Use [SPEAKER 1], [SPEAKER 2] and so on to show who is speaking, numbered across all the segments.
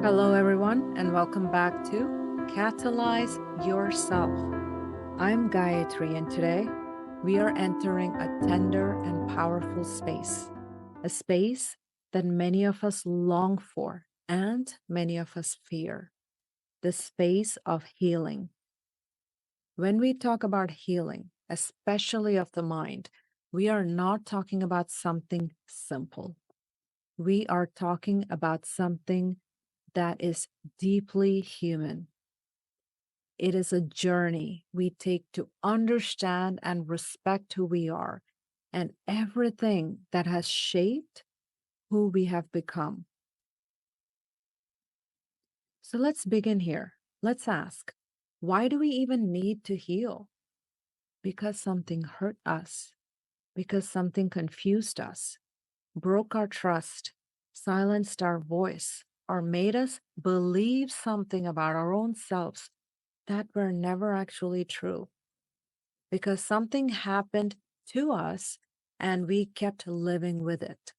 [SPEAKER 1] Hello, everyone, and welcome back to Catalyze Yourself. I'm Gayatri, and today we are entering a tender and powerful space, a space that many of us long for and many of us fear, the space of healing. When we talk about healing, especially of the mind, we are not talking about something simple. We are talking about something that is deeply human. It is a journey we take to understand and respect who we are and everything that has shaped who we have become. So let's begin here. Let's ask, why do we even need to heal? Because something hurt us, because something confused us, broke our trust, silenced our voice, or made us believe something about our own selves that were never actually true. Because something happened to us and we kept living with it.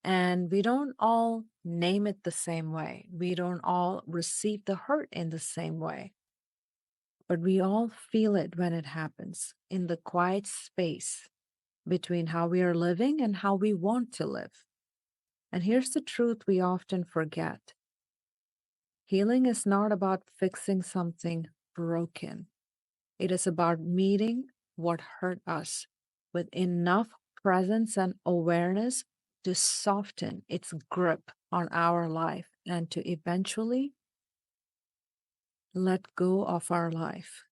[SPEAKER 1] And we don't all name it the same way. We don't all receive the hurt in the same way. But we all feel it when it happens in the quiet space between how we are living and how we want to live. And here's the truth we often forget. Healing is not about fixing something broken. It is about meeting what hurt us with enough presence and awareness to soften its grip on our life and to eventually let go of our life.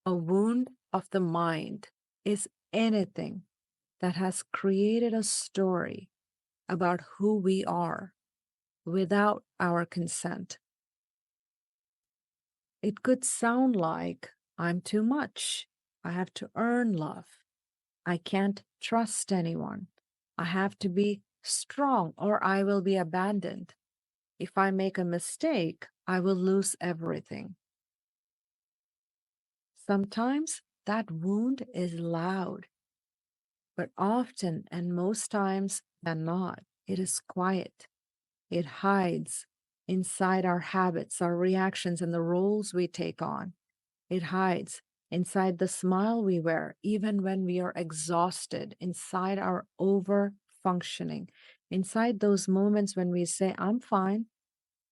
[SPEAKER 1] A wound of the mind is anything that has created a story about who we are without our consent. It could sound like, I'm too much. I have to earn love. I can't trust anyone. I have to be strong or I will be abandoned. If I make a mistake, I will lose everything. Sometimes that wound is loud, but often and most times than not, it is quiet. It hides inside our habits, our reactions, and the roles we take on. It hides inside the smile we wear, even when we are exhausted, inside our over functioning, inside those moments when we say, I'm fine,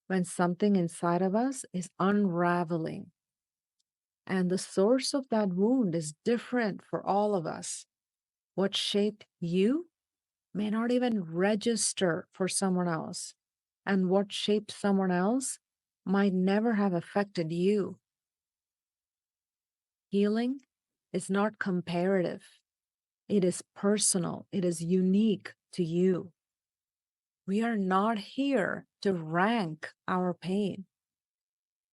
[SPEAKER 1] when something inside of us is unraveling. And the source of that wound is different for all of us. What shaped you may not even register for someone else. And what shaped someone else might never have affected you. Healing is not comparative. It is personal. It is unique to you. We are not here to rank our pain.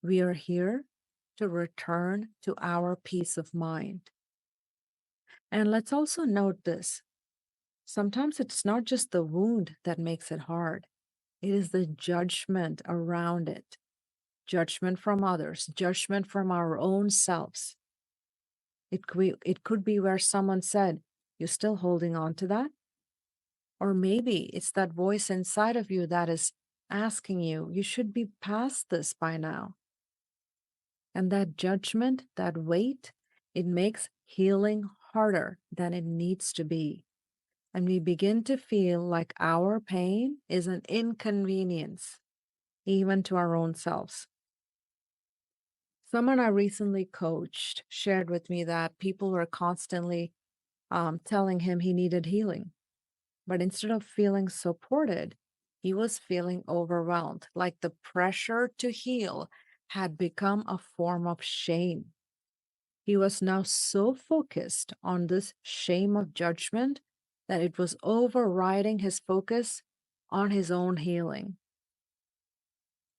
[SPEAKER 1] We are here to return to our peace of mind. And let's also note this. Sometimes it's not just the wound that makes it hard. It is the judgment around it. Judgment from others, judgment from our own selves. It could be where someone said, you're still holding on to that? Or maybe it's that voice inside of you that is asking you, you should be past this by now. And that judgment, that weight, it makes healing harder than it needs to be. And we begin to feel like our pain is an inconvenience, even to our own selves. Someone I recently coached shared with me that people were constantly telling him he needed healing. But instead of feeling supported, he was feeling overwhelmed, like the pressure to heal had become a form of shame. He was now so focused on this shame of judgment that it was overriding his focus on his own healing.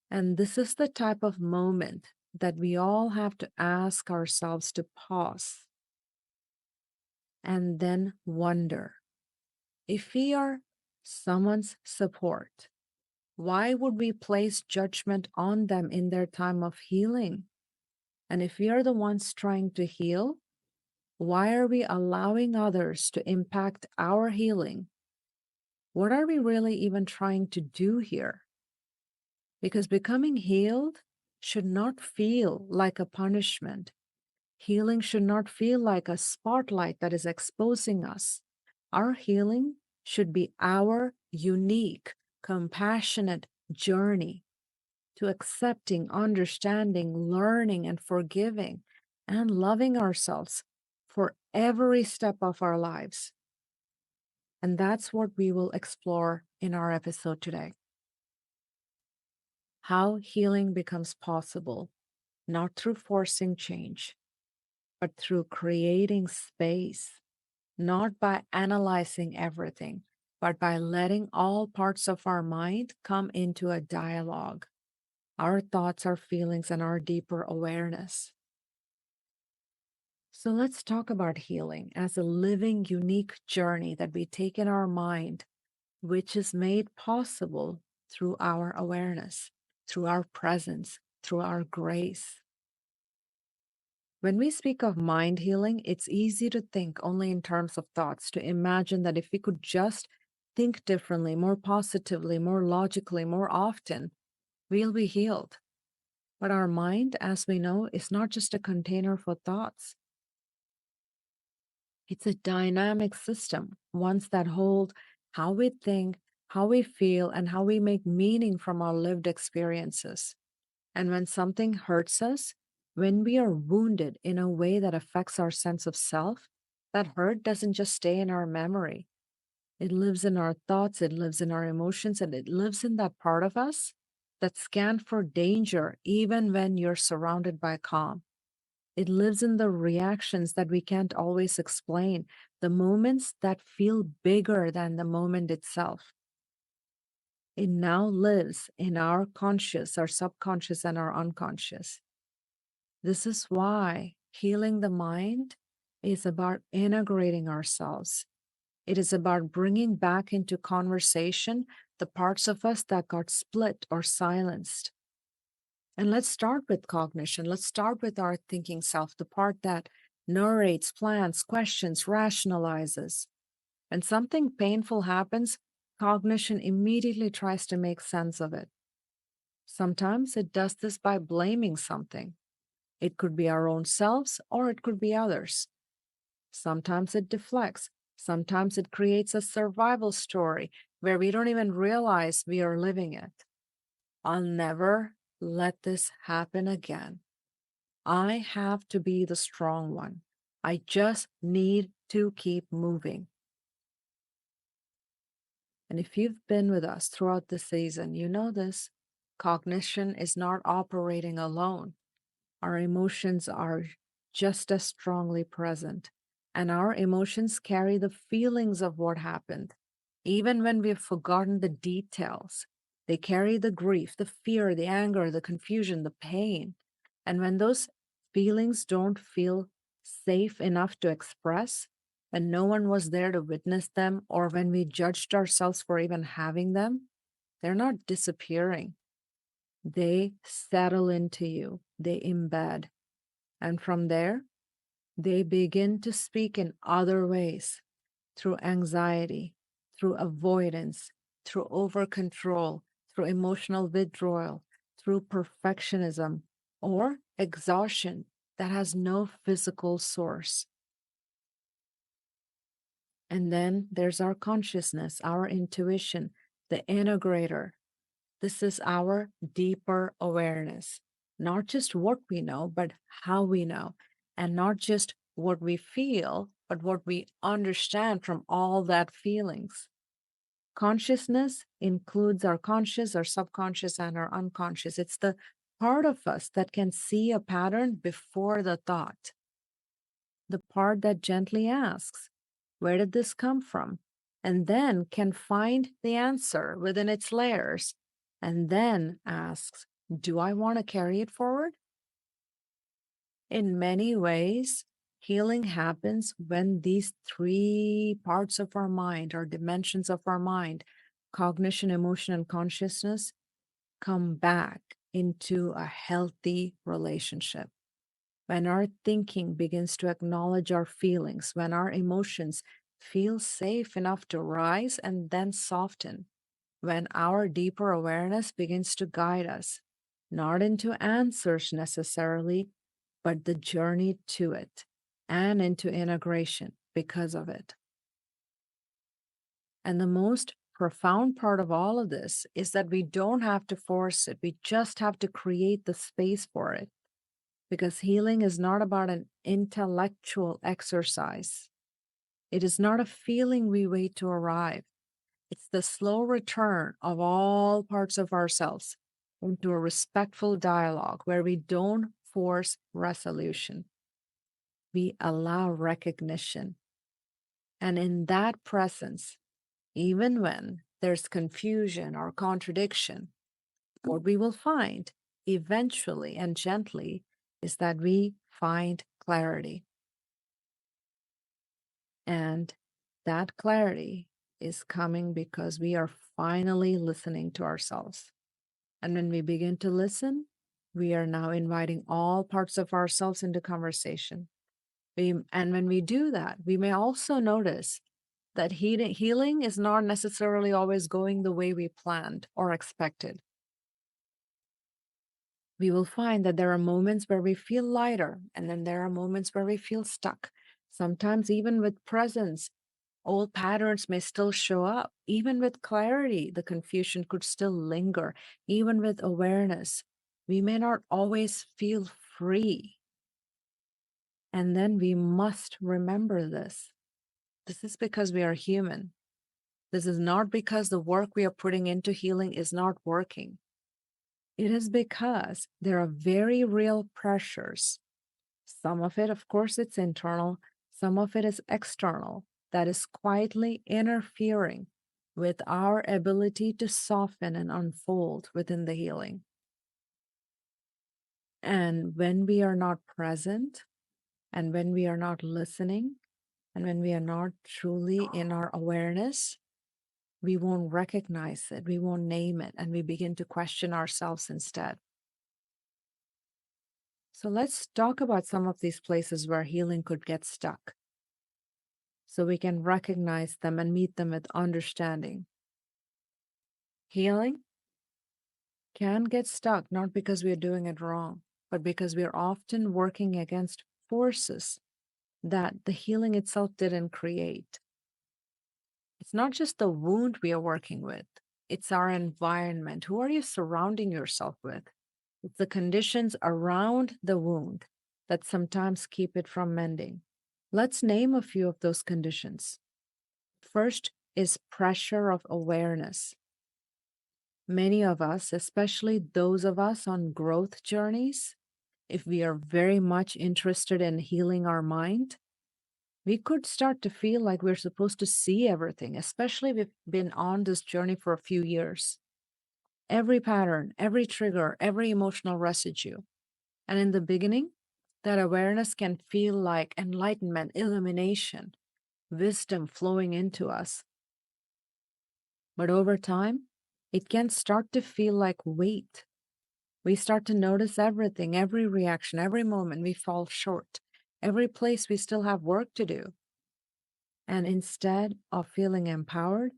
[SPEAKER 1] And this is the type of moment that we all have to ask ourselves to pause and then wonder, if we are someone's support, why would we place judgment on them in their time of healing? And if we are the ones trying to heal, why are we allowing others to impact our healing What are we really even trying to do here? Because becoming healed should not feel like a punishment. Healing should not feel like a spotlight that is exposing us. Our healing should be our unique, compassionate journey to accepting, understanding, learning, and forgiving, and loving ourselves for every step of our lives. And that's what we will explore in our episode today. How healing becomes possible, not through forcing change, but through creating space, not by analyzing everything, but by letting all parts of our mind come into a dialogue, our thoughts, our feelings, and our deeper awareness. So let's talk about healing as a living, unique journey that we take in our mind, which is made possible through our awareness, through our presence, through our grace. When we speak of mind healing, it's easy to think only in terms of thoughts, to imagine that if we could just think differently, more positively, more logically, more often, we'll be healed. But our mind, as we know, is not just a container for thoughts. It's a dynamic system, ones that hold how we think, how we feel, and how we make meaning from our lived experiences. And when something hurts us, when we are wounded in a way that affects our sense of self, that hurt doesn't just stay in our memory. It lives in our thoughts, it lives in our emotions, and it lives in that part of us that scans for danger even when you're surrounded by calm. It lives in the reactions that we can't always explain, the moments that feel bigger than the moment itself. It now lives in our conscious, our subconscious, and our unconscious. This is why healing the mind is about integrating ourselves. It is about bringing back into conversation the parts of us that got split or silenced. And let's start with cognition. Let's start with our thinking self, the part that narrates, plans, questions, rationalizes. When something painful happens, cognition immediately tries to make sense of it. Sometimes it does this by blaming something. It could be our own selves or it could be others. Sometimes it deflects. Sometimes it creates a survival story where we don't even realize we are living it. I'll never let this happen again. I have to be the strong one. I just need to keep moving. And if you've been with us throughout the season, you know this. Cognition is not operating alone. Our emotions are just as strongly present, and our emotions carry the feelings of what happened. Even when we've forgotten the details, they carry the grief, the fear, the anger, the confusion, the pain. And when those feelings don't feel safe enough to express, and no one was there to witness them, or when we judged ourselves for even having them, they're not disappearing. They settle into you, they embed. And from there, they begin to speak in other ways, through anxiety, through avoidance, through over control, through emotional withdrawal, through perfectionism, or exhaustion that has no physical source. And then there's our consciousness, our intuition, the integrator. This is our deeper awareness, not just what we know, but how we know, and not just what we feel, but what we understand from all that feelings. Consciousness includes our conscious, our subconscious, and our unconscious. It's the part of us that can see a pattern before the thought, the part that gently asks, where did this come from? And then can find the answer within its layers, and then asks, do I want to carry it forward? In many ways, healing happens when these three parts of our mind, or dimensions of our mind, cognition, emotion, and consciousness, come back into a healthy relationship. When our thinking begins to acknowledge our feelings, when our emotions feel safe enough to rise and then soften when our deeper awareness begins to guide us, not into answers necessarily, but the journey to it and into integration because of it. And the most profound part of all of this is that we don't have to force it. We just have to create the space for it. Because healing is not about an intellectual exercise. It is not a feeling we wait to arrive. It's the slow return of all parts of ourselves into a respectful dialogue where we don't force resolution. We allow recognition. And in that presence, even when there's confusion or contradiction, what we will find eventually and gently is that we find clarity. And that clarity is coming because we are finally listening to ourselves. And when we begin to listen, we are now inviting all parts of ourselves into conversation. And when we do that, we may also notice that healing is not necessarily always going the way we planned or expected. We will find that there are moments where we feel lighter, and then there are moments where we feel stuck. Sometimes, even with presence, old patterns may still show up. Even with clarity, the confusion could still linger. Even with awareness, we may not always feel free. And then we must remember this. This is because we are human. This is not because the work we are putting into healing is not working. It is because there are very real pressures. Some of it, of course, it's internal. Some of it is external, that is quietly interfering with our ability to soften and unfold within the healing. And when we are not present, and when we are not listening, and when we are not truly in our awareness, we won't recognize it, we won't name it, and we begin to question ourselves instead. So let's talk about some of these places where healing could get stuck, so we can recognize them and meet them with understanding. Healing can get stuck not because we are doing it wrong, but because we are often working against forces that the healing itself didn't create. It's not just the wound we are working with, it's our environment. Who are you surrounding yourself with? It's the conditions around the wound that sometimes keep it from mending. Let's name a few of those conditions. First is pressure of awareness. Many of us, especially those of us on growth journeys, if we are very much interested in healing our mind, we could start to feel like we're supposed to see everything, especially if we've been on this journey for a few years. Every pattern, every trigger, every emotional residue. And in the beginning, that awareness can feel like enlightenment, illumination, wisdom flowing into us. But over time, it can start to feel like weight. We start to notice everything, every reaction, every moment we fall short, every place we still have work to do. And instead of feeling empowered,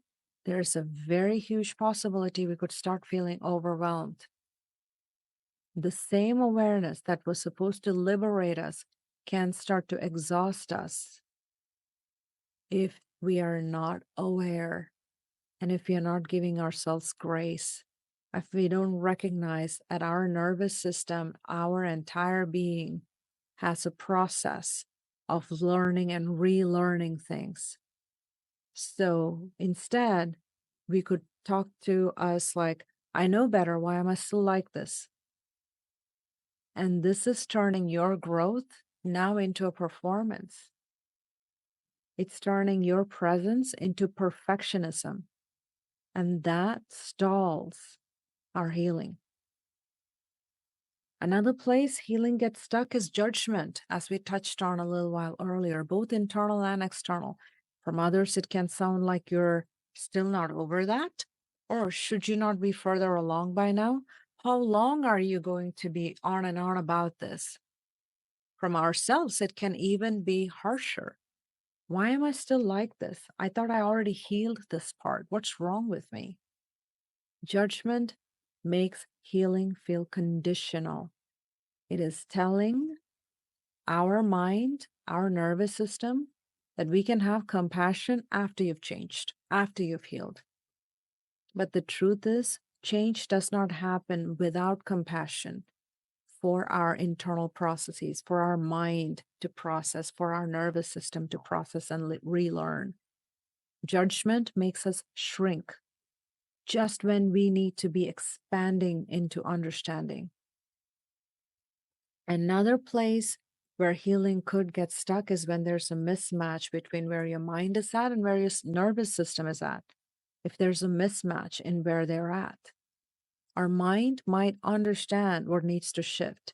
[SPEAKER 1] there's a very huge possibility we could start feeling overwhelmed. The same awareness that was supposed to liberate us can start to exhaust us if we are not aware and if we are not giving ourselves grace, if we don't recognize that our nervous system, our entire being, has a process of learning and relearning things. So instead, we could talk to us like, I know better. Why am I still like this? And this is turning your growth now into a performance. It's turning your presence into perfectionism. And that stalls our healing. Another place healing gets stuck is judgment, as we touched on a little while earlier, both internal and external. From others, it can sound like you're still not over that. Or should you not be further along by now? How long are you going to be on and on about this? From ourselves, it can even be harsher. Why am I still like this? I thought I already healed this part. What's wrong with me? Judgment makes healing feel conditional. It is telling our mind, our nervous system, that we can have compassion after you've changed, after you've healed. But the truth is, change does not happen without compassion for our internal processes, for our mind to process, for our nervous system to process and relearn. Judgment makes us shrink just when we need to be expanding into understanding. Another place where healing could get stuck is when there's a mismatch between where your mind is at and where your nervous system is at. If there's a mismatch in where they're at, our mind might understand what needs to shift.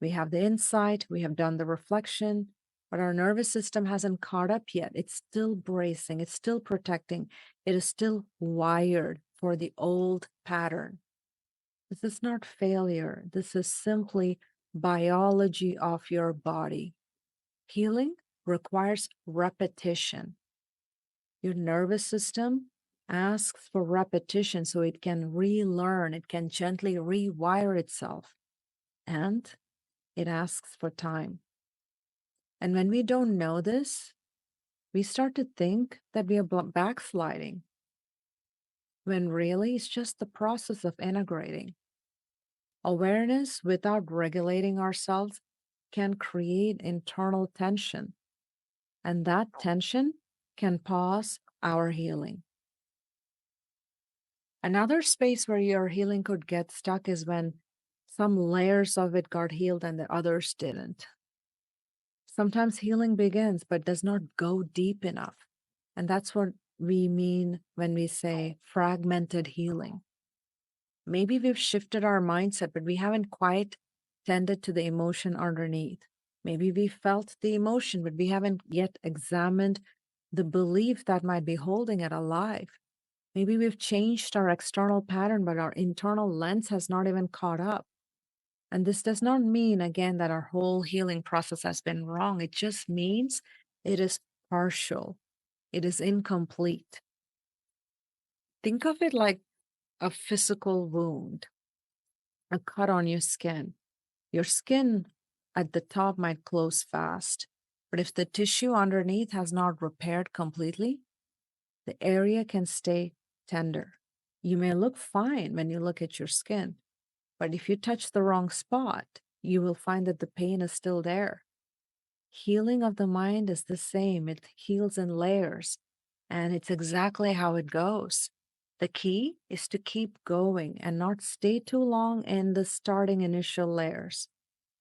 [SPEAKER 1] We have the insight, we have done the reflection, but our nervous system hasn't caught up yet. It's still bracing, it's still protecting, it is still wired for the old pattern. This is not failure. This is simply biology of your body. Healing requires repetition. Your nervous system asks for repetition so it can relearn, it can gently rewire itself, and it asks for time. And when we don't know this, we start to think that we are backsliding, when really it's just the process of integrating. Awareness without regulating ourselves can create internal tension, and that tension can pause our healing. Another space where your healing could get stuck is when some layers of it got healed and the others didn't. Sometimes healing begins but does not go deep enough. And that's what we mean when we say fragmented healing. Maybe we've shifted our mindset, but we haven't quite tended to the emotion underneath. Maybe we felt the emotion, but we haven't yet examined the belief that might be holding it alive. Maybe we've changed our external pattern, but our internal lens has not even caught up. And this does not mean, again, that our whole healing process has been wrong. It just means it is partial, it is incomplete. Think of it like a physical wound, a cut on your skin. Your skin at the top might close fast, but if the tissue underneath has not repaired completely, the area can stay tender. You may look fine when you look at your skin, but if you touch the wrong spot, you will find that the pain is still there. Healing of the mind is the same. It heals in layers, and it's exactly how it goes. The key is to keep going and not stay too long in the starting initial layers.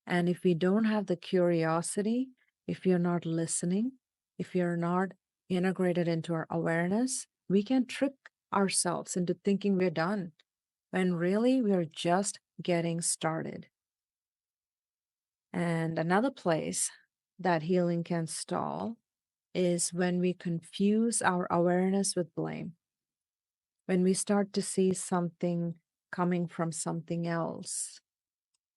[SPEAKER 1] And if we don't have the curiosity, if you're not listening, if you're not integrated into our awareness, we can trick ourselves into thinking we're done when really we're just getting started. And another place that healing can stall is when we confuse our awareness with blame. When we start to see something coming from something else.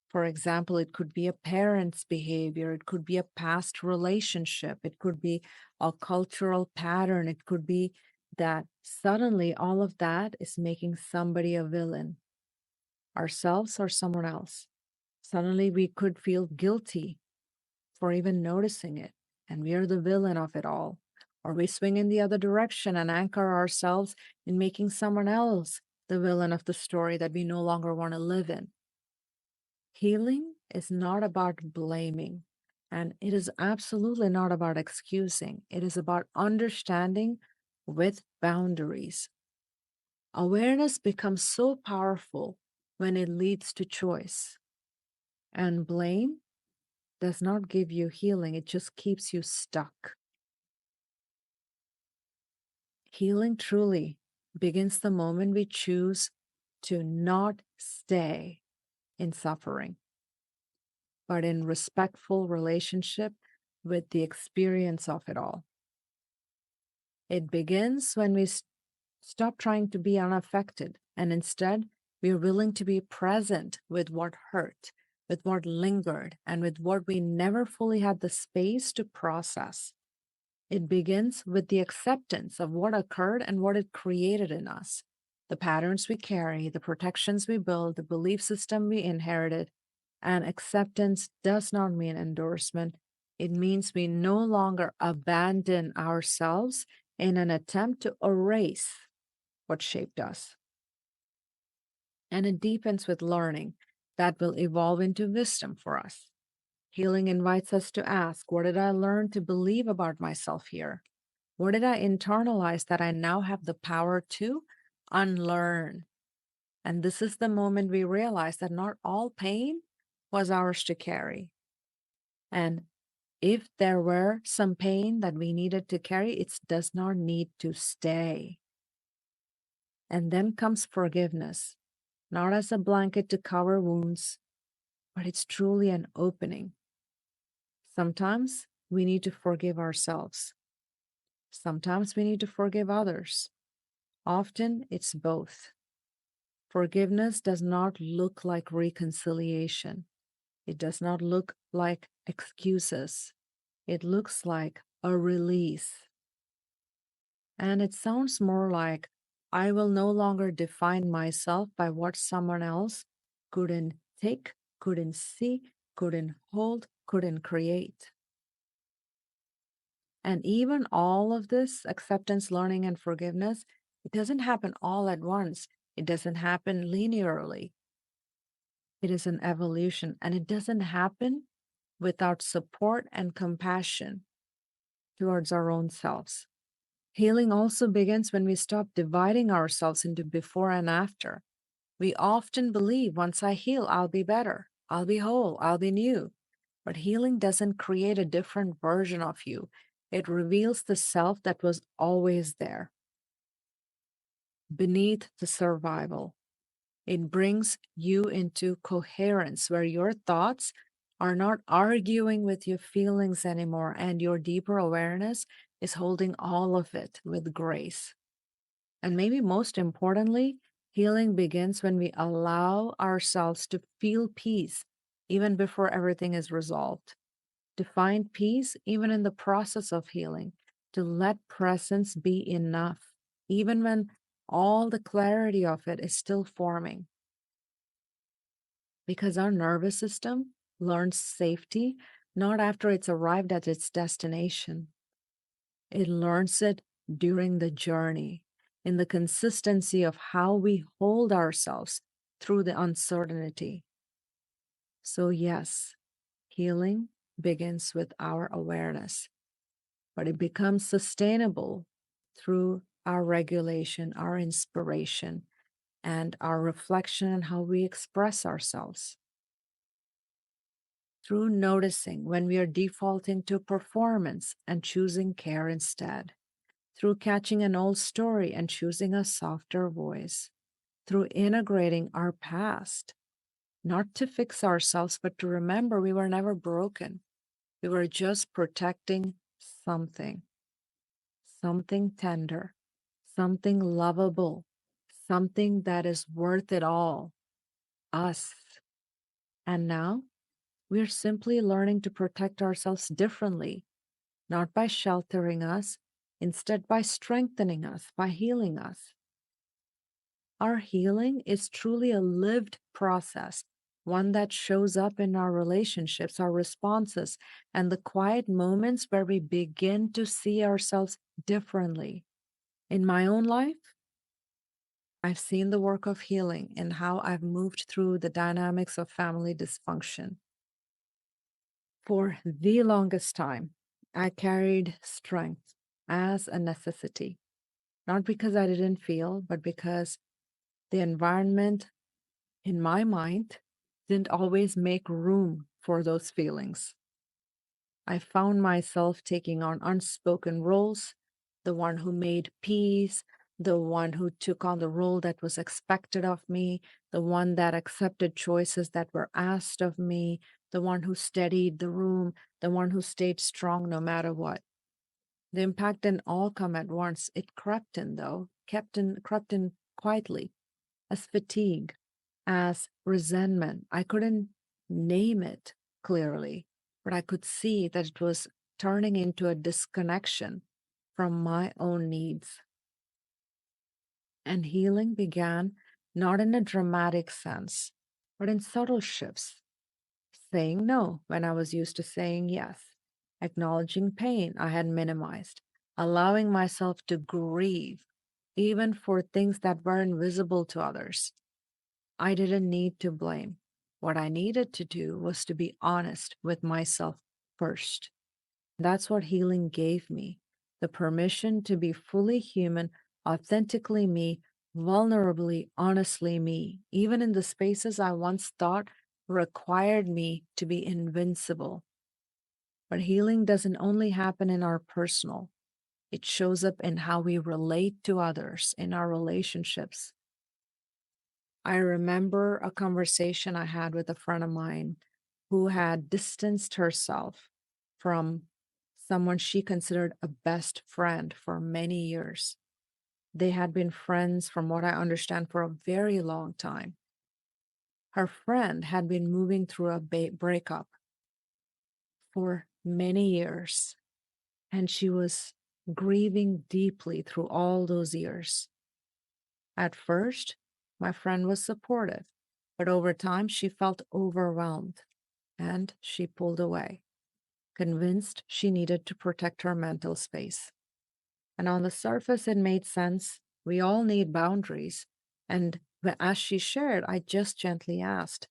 [SPEAKER 1] For example, it could be a parent's behavior, it could be a past relationship, it could be a cultural pattern, it could be that suddenly all of that is making somebody a villain, ourselves or someone else. Suddenly we could feel guilty for even noticing it, and we are the villain of it all. Or we swing in the other direction and anchor ourselves in making someone else the villain of the story that we no longer want to live in. Healing is not about blaming, and it is absolutely not about excusing. It is about understanding with boundaries. Awareness becomes so powerful when it leads to choice, and blame does not give you healing, it just keeps you stuck. Healing truly begins the moment we choose to not stay in suffering, but in respectful relationship with the experience of it all. It begins when we stop trying to be unaffected and instead we are willing to be present with what hurt, with what lingered, and with what we never fully had the space to process. It begins with the acceptance of what occurred and what it created in us. The patterns we carry, the protections we build, the belief system we inherited. And acceptance does not mean endorsement. It means we no longer abandon ourselves in an attempt to erase what shaped us. And it deepens with learning that will evolve into wisdom for us. Healing invites us to ask, what did I learn to believe about myself here? What did I internalize that I now have the power to unlearn? And this is the moment we realize that not all pain was ours to carry. And if there were some pain that we needed to carry, it does not need to stay. And then comes forgiveness, not as a blanket to cover wounds, but it's truly an opening. Sometimes we need to forgive ourselves. Sometimes we need to forgive others. Often it's both. Forgiveness does not look like reconciliation. It does not look like excuses. It looks like a release. And it sounds more like, I will no longer define myself by what someone else couldn't take, couldn't see, couldn't hold, couldn't create. And even all of this acceptance, learning, and forgiveness, it doesn't happen all at once. It doesn't happen linearly. It is an evolution, and it doesn't happen without support and compassion towards our own selves. Healing also begins when we stop dividing ourselves into before and after. We often believe once I heal, I'll be better, I'll be whole, I'll be new. But healing doesn't create a different version of you. It reveals the self that was always there, beneath the survival. It brings you into coherence where your thoughts are not arguing with your feelings anymore, and your deeper awareness is holding all of it with grace. And maybe most importantly, healing begins when we allow ourselves to feel peace even before everything is resolved, to find peace even in the process of healing, to let presence be enough, even when all the clarity of it is still forming. Because our nervous system learns safety not after it's arrived at its destination. It learns it during the journey, in the consistency of how we hold ourselves through the uncertainty. So, yes, healing begins with our awareness, but it becomes sustainable through our regulation, our inspiration, and our reflection on how we express ourselves. Through noticing when we are defaulting to performance and choosing care instead, through catching an old story and choosing a softer voice, through integrating our past, not to fix ourselves, but to remember we were never broken. We were just protecting something, something tender, something lovable, something that is worth it all, us. And now we're simply learning to protect ourselves differently, not by sheltering us, instead by strengthening us, by healing us. Our healing is truly a lived process, one that shows up in our relationships, our responses, and the quiet moments where we begin to see ourselves differently. In my own life, I've seen the work of healing in how I've moved through the dynamics of family dysfunction. For the longest time, I carried strength as a necessity, not because I didn't feel, but because the environment in my mind didn't always make room for those feelings. I found myself taking on unspoken roles, the one who made peace, the one who took on the role that was expected of me, the one that accepted choices that were asked of me, the one who steadied the room, the one who stayed strong no matter what. The impact didn't all come at once. It crept in, though, crept in quietly, as fatigue, as resentment. I couldn't name it clearly, but I could see that it was turning into a disconnection from my own needs. And healing began not in a dramatic sense, but in subtle shifts, saying no when I was used to saying yes, acknowledging pain I had minimized, allowing myself to grieve, even for things that were invisible to others. I didn't need to blame. What I needed to do was to be honest with myself first. That's what healing gave me, the permission to be fully human, authentically me, vulnerably, honestly me, even in the spaces I once thought required me to be invincible. But healing doesn't only happen in our personal, it shows up in how we relate to others, in our relationships. I remember a conversation I had with a friend of mine who had distanced herself from someone she considered a best friend for many years. They had been friends, from what I understand, for a very long time. Her friend had been moving through a breakup for many years, and she was grieving deeply through all those years. At first, my friend was supportive, but over time she felt overwhelmed and she pulled away, convinced she needed to protect her mental space. And on the surface, it made sense. We all need boundaries. And as she shared, I just gently asked,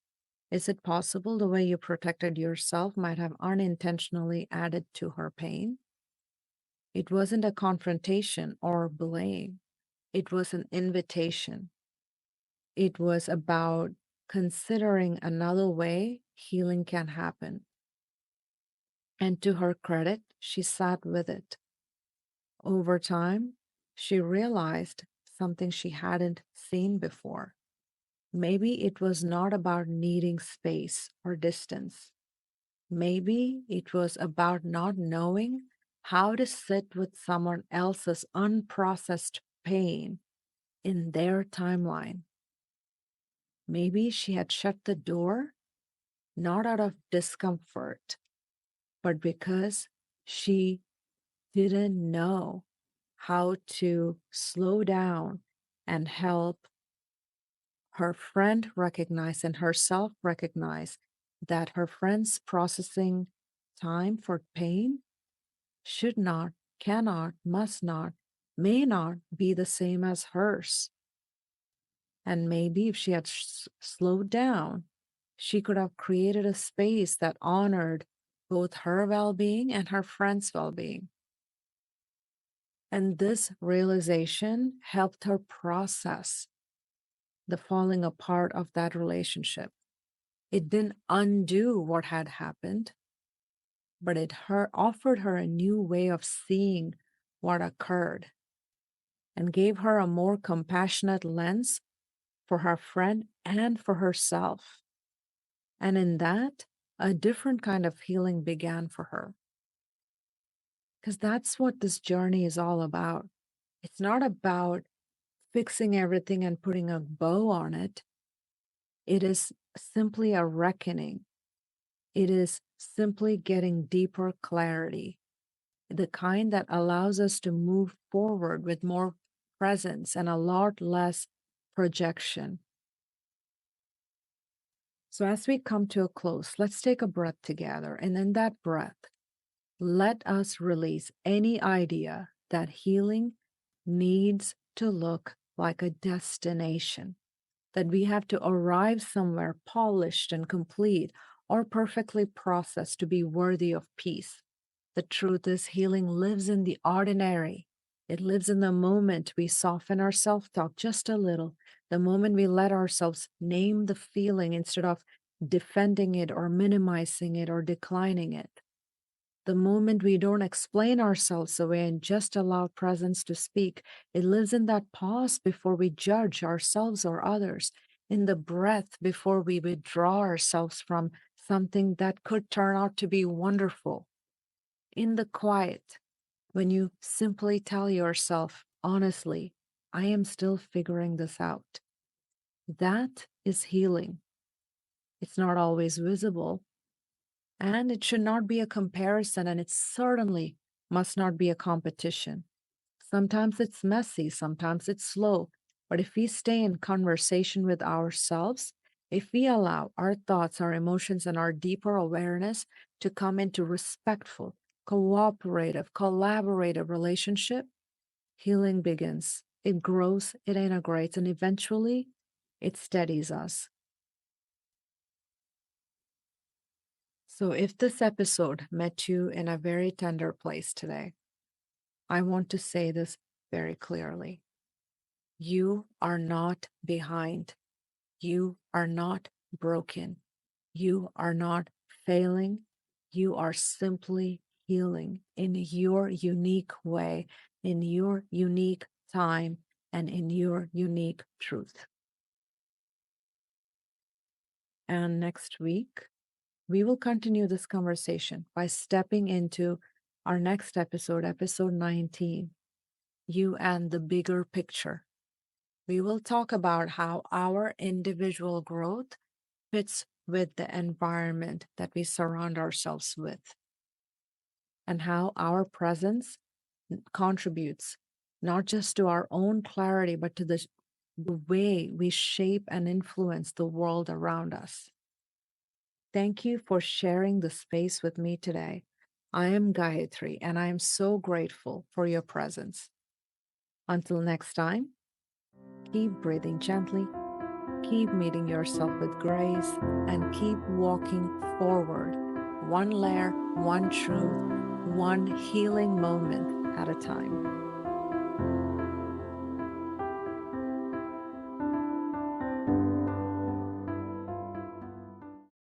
[SPEAKER 1] is it possible the way you protected yourself might have unintentionally added to her pain? It wasn't a confrontation or blame, it was an invitation. It was about considering another way healing can happen. And to her credit, she sat with it. Over time, she realized something she hadn't seen before. Maybe it was not about needing space or distance. Maybe it was about not knowing how to sit with someone else's unprocessed pain in their timeline. Maybe she had shut the door not out of discomfort, but because she didn't know how to slow down and help her friend recognize and herself recognize that her friend's processing time for pain should not, cannot, must not, may not be the same as hers. And maybe if she had slowed down, she could have created a space that honored both her well being and her friend's well being. And this realization helped her process the falling apart of that relationship. It didn't undo what had happened, but it offered her a new way of seeing what occurred and gave her a more compassionate lens for her friend and for herself. And in that, a different kind of healing began for her. Because that's what this journey is all about. It's not about fixing everything and putting a bow on it. It is simply a reckoning. It is simply getting deeper clarity, the kind that allows us to move forward with more presence and a lot less projection. So, as we come to a close, let's take a breath together. And in that breath, let us release any idea that healing needs to look like a destination, that we have to arrive somewhere polished and complete or perfectly processed to be worthy of peace. The truth is, healing lives in the ordinary. It lives in the moment we soften our self talk just a little, the moment we let ourselves name the feeling instead of defending it or minimizing it or declining it. The moment we don't explain ourselves away and just allow presence to speak. It lives in that pause before we judge ourselves or others, in the breath before we withdraw ourselves from something that could turn out to be wonderful, in the quiet when you simply tell yourself, honestly, I am still figuring this out. That is healing. It's not always visible, And it should not be a comparison, and it certainly must not be a competition. Sometimes it's messy, sometimes it's slow. But if we stay in conversation with ourselves, if we allow our thoughts, our emotions, and our deeper awareness to come into respectful, cooperative, collaborative relationship, healing begins. It grows, it integrates, and eventually it steadies us. So, if this episode met you in a very tender place today, I want to say this very clearly. You are not behind. You are not broken. You are not failing. You are simply healing in your unique way, in your unique time, and in your unique truth. And next week, we will continue this conversation by stepping into our next episode, episode 19, You and the Bigger Picture. We will talk about how our individual growth fits with the environment that we surround ourselves with, and how our presence contributes not just to our own clarity, but to the way we shape and influence the world around us. Thank you for sharing the space with me today. I am Gayatri, and I am so grateful for your presence. Until next time, keep breathing gently, keep meeting yourself with grace, and keep walking forward, one layer, one truth, one healing moment at a time.